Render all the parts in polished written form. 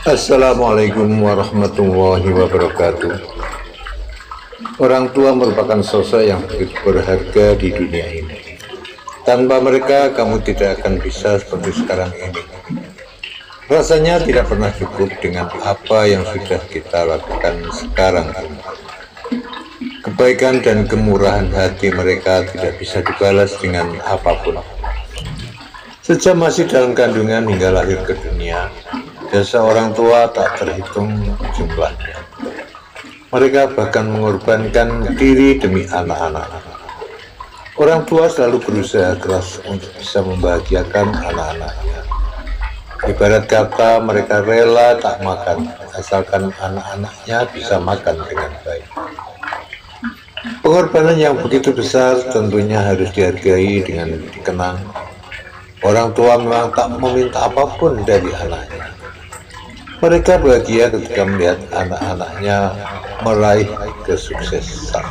Assalamualaikum warahmatullahi wabarakatuh. Orang tua merupakan sosok yang begitu berharga di dunia ini. Tanpa mereka, kamu tidak akan bisa seperti sekarang ini. Rasanya tidak pernah cukup dengan apa yang sudah kita lakukan sekarang ini. Kebaikan dan kemurahan hati mereka tidak bisa dibalas dengan apapun. Sejak masih dalam kandungan hingga lahir ke dunia, jasa orang tua tak terhitung jumlahnya. Mereka bahkan mengorbankan diri demi anak-anak. Orang tua selalu berusaha keras untuk bisa membahagiakan anak-anaknya. Ibarat kata mereka rela tak makan, asalkan anak-anaknya bisa makan dengan baik. Pengorbanan yang begitu besar tentunya harus dihargai dengan dikenang. Orang tua memang tak meminta apapun dari anaknya. Mereka bahagia ketika melihat anak-anaknya meraih kesuksesan.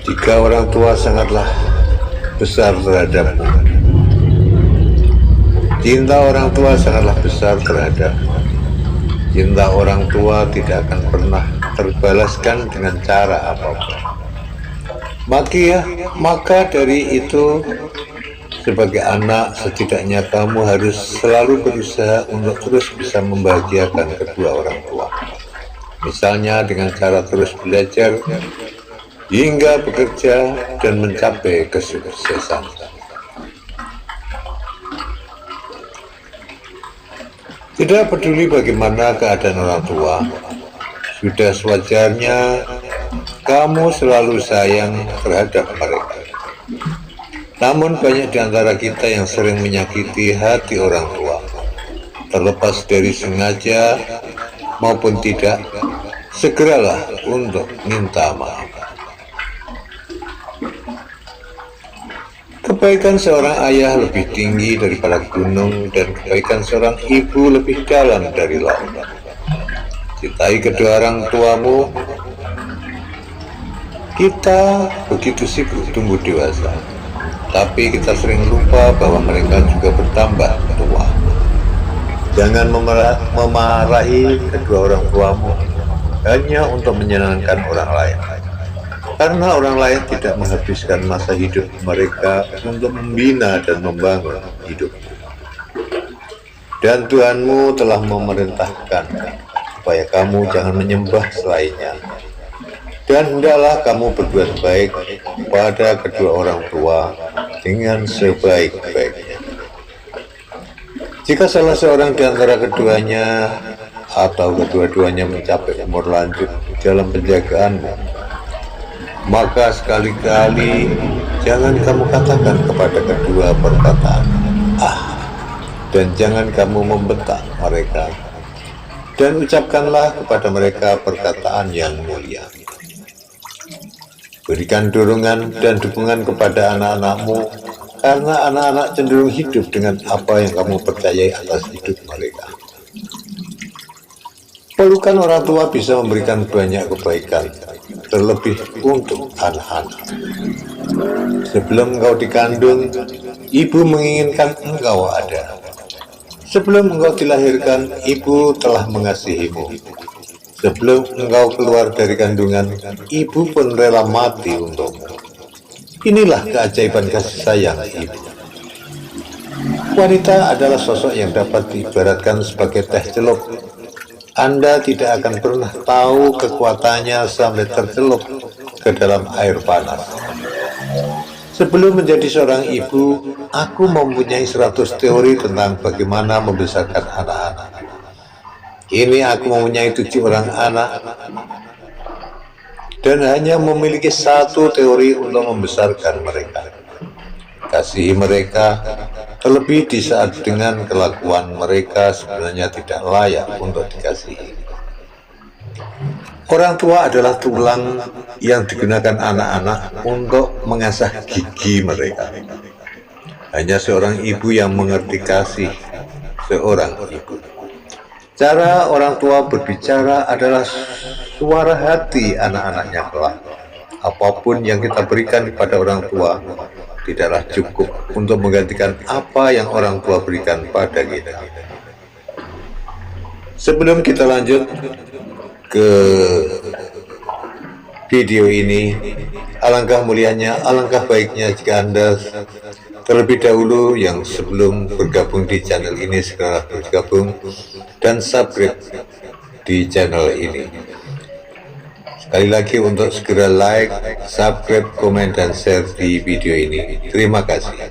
Jika orang tua sangatlah besar terhadapmu, cinta orang tua sangatlah besar terhadapmu. Cinta orang tua tidak akan pernah terbalaskan dengan cara apapun. Maka dari itu, sebagai anak, setidaknya kamu harus selalu berusaha untuk terus bisa membahagiakan kedua orang tua. Misalnya dengan cara terus belajar, hingga bekerja dan mencapai kesuksesan. Tidak peduli bagaimana keadaan orang tua, sudah sewajarnya kamu selalu sayang terhadap mereka. Namun banyak di antara kita yang sering menyakiti hati orang tua. Terlepas dari sengaja maupun tidak, segeralah untuk minta maaf. Kebaikan seorang ayah lebih tinggi daripada gunung, dan kebaikan seorang ibu lebih dalam dari laut. Cintai kedua orang tuamu. Kita begitu sibuk tumbuh dewasa, tapi kita sering lupa bahwa mereka juga bertambah tua. Jangan memarahi kedua orang tuamu hanya untuk menyenangkan orang lain, karena orang lain tidak menghabiskan masa hidup mereka untuk membina dan membangun hidupmu. Dan Tuhanmu telah memerintahkan supaya kamu jangan menyembah selainnya. Dan hendaklah kamu berbuat baik kepada kedua orang tua dengan sebaik-baiknya. Jika salah seorang di antara keduanya atau kedua-duanya mencapai umur lanjut dalam penjagaanmu, maka sekali-kali jangan kamu katakan kepada kedua perkataan "ah", dan jangan kamu membentak mereka, dan ucapkanlah kepada mereka perkataan yang mulia. Berikan dorongan dan dukungan kepada anak-anakmu, karena anak-anak cenderung hidup dengan apa yang kamu percayai atas hidup mereka. Pelukan orang tua bisa memberikan banyak kebaikan, terlebih untuk anak-anak. Sebelum engkau dikandung, ibu menginginkan engkau ada. Sebelum engkau dilahirkan, ibu telah mengasihimu. Sebelum engkau keluar dari kandungan, ibu pun rela mati untukmu. Inilah keajaiban kasih sayang ibu. Wanita adalah sosok yang dapat diibaratkan sebagai teh celup. Anda tidak akan pernah tahu kekuatannya sampai tercelup ke dalam air panas. Sebelum menjadi seorang ibu, aku mempunyai 100 teori tentang bagaimana membesarkan anak-anak. Ini aku mempunyai 7 orang anak dan hanya memiliki 1 teori untuk membesarkan mereka. Kasihi mereka, terlebih di saat dengan kelakuan mereka sebenarnya tidak layak untuk dikasihi. Orang tua adalah tulang yang digunakan anak-anak untuk mengasah gigi mereka. Hanya seorang ibu yang mengerti kasih seorang ibu. Cara orang tua berbicara adalah suara hati anak-anaknya kelak. Apapun yang kita berikan kepada orang tua, tidaklah cukup untuk menggantikan apa yang orang tua berikan pada kita. Sebelum kita lanjut ke video ini, alangkah mulianya, alangkah baiknya jika Anda terlebih dahulu yang sebelum bergabung di channel ini segera bergabung dan subscribe di channel ini. Sekali lagi untuk segera like, subscribe, komen, dan share di video ini. Terima kasih.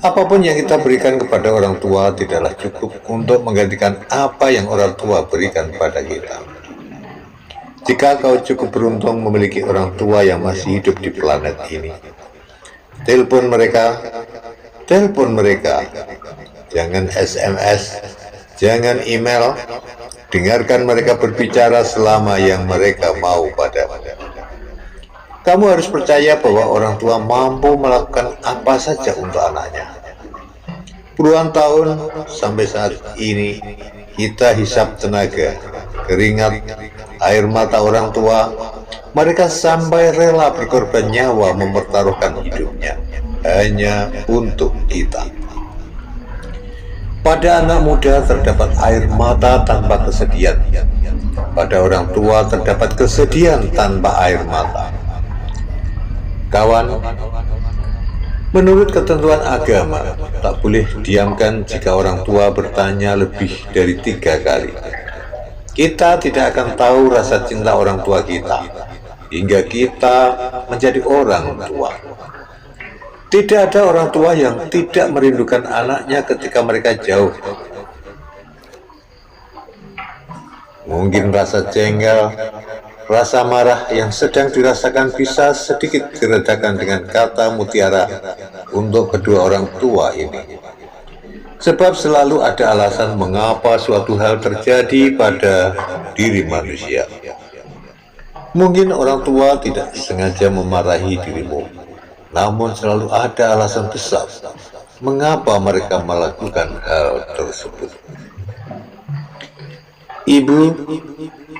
Apapun yang kita berikan kepada orang tua tidaklah cukup untuk menggantikan apa yang orang tua berikan pada kita. Jika kau cukup beruntung memiliki orang tua yang masih hidup di planet ini, telepon mereka, jangan SMS, jangan email, dengarkan mereka berbicara selama yang mereka mau padamu. Kamu harus percaya bahwa orang tua mampu melakukan apa saja untuk anaknya. Puluhan tahun sampai saat ini, kita hisap tenaga, keringat, air mata orang tua. Mereka sampai rela berkorban nyawa mempertaruhkan hidupnya hanya untuk kita. Pada anak muda terdapat air mata tanpa kesedihan. Pada orang tua terdapat kesedihan tanpa air mata. Kawan, menurut ketentuan agama, tak boleh diamkan jika orang tua bertanya lebih dari 3 kali. Kita tidak akan tahu rasa cinta orang tua kita hingga kita menjadi orang tua. Tidak ada orang tua yang tidak merindukan anaknya ketika mereka jauh. Mungkin rasa jengkel, rasa marah yang sedang dirasakan bisa sedikit diredakan dengan kata mutiara untuk kedua orang tua ini. Sebab selalu ada alasan mengapa suatu hal terjadi pada diri manusia. Mungkin orang tua tidak sengaja memarahi dirimu, namun selalu ada alasan besar mengapa mereka melakukan hal tersebut.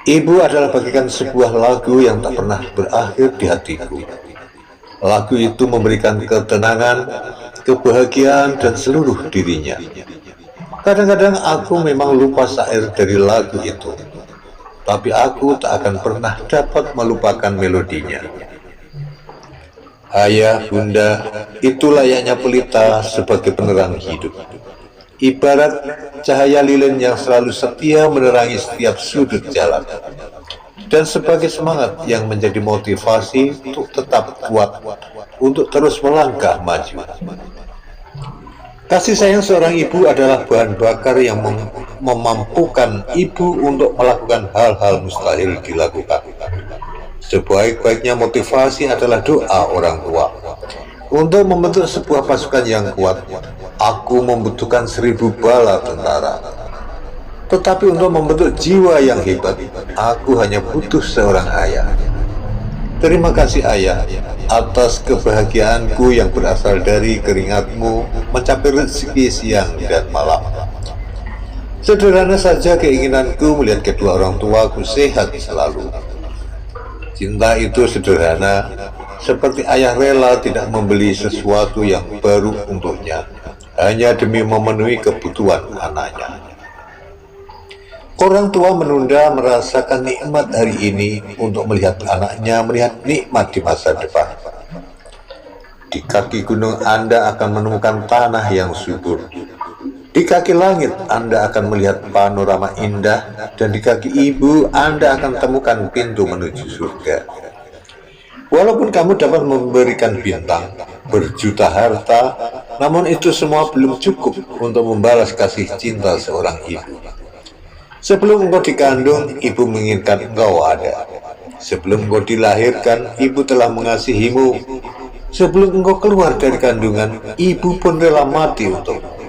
Ibu adalah bagikan sebuah lagu yang tak pernah berakhir di hatiku. Lagu itu memberikan ketenangan, kebahagiaan, dan seluruh dirinya. Kadang-kadang aku memang lupa syair dari lagu itu, tapi aku tak akan pernah dapat melupakan melodinya. Ayah, bunda, itu layaknya pelita sebagai penerang hidup. Ibarat cahaya lilin yang selalu setia menerangi setiap sudut jalan, dan sebagai semangat yang menjadi motivasi untuk tetap kuat, untuk terus melangkah maju. Kasih sayang seorang ibu adalah bahan bakar yang memampukan ibu untuk melakukan hal-hal mustahil dilakukan. Sebaik-baiknya motivasi adalah doa orang tua. Untuk membentuk sebuah pasukan yang kuat, aku membutuhkan 1000 bala tentara. Tetapi untuk membentuk jiwa yang hebat, aku hanya butuh seorang ayah. Terima kasih ayah, atas kebahagiaanku yang berasal dari keringatmu mencapai rezeki siang dan malam. Sederhana saja keinginanku melihat kedua orang tuaku sehat selalu. Cinta itu sederhana, seperti ayah rela tidak membeli sesuatu yang baru untuknya, hanya demi memenuhi kebutuhan anaknya. Orang tua menunda merasakan nikmat hari ini untuk melihat anaknya melihat nikmat di masa depan. Di kaki gunung Anda akan menemukan tanah yang subur. Di kaki langit Anda akan melihat panorama indah, dan di kaki ibu Anda akan temukan pintu menuju surga. Walaupun kamu dapat memberikan bintang, berjuta harta, namun itu semua belum cukup untuk membalas kasih cinta seorang ibu. Sebelum engkau dikandung, ibu menginginkan engkau ada. Sebelum engkau dilahirkan, ibu telah mengasihimu. Sebelum engkau keluar dari kandungan, ibu pun rela mati untukmu.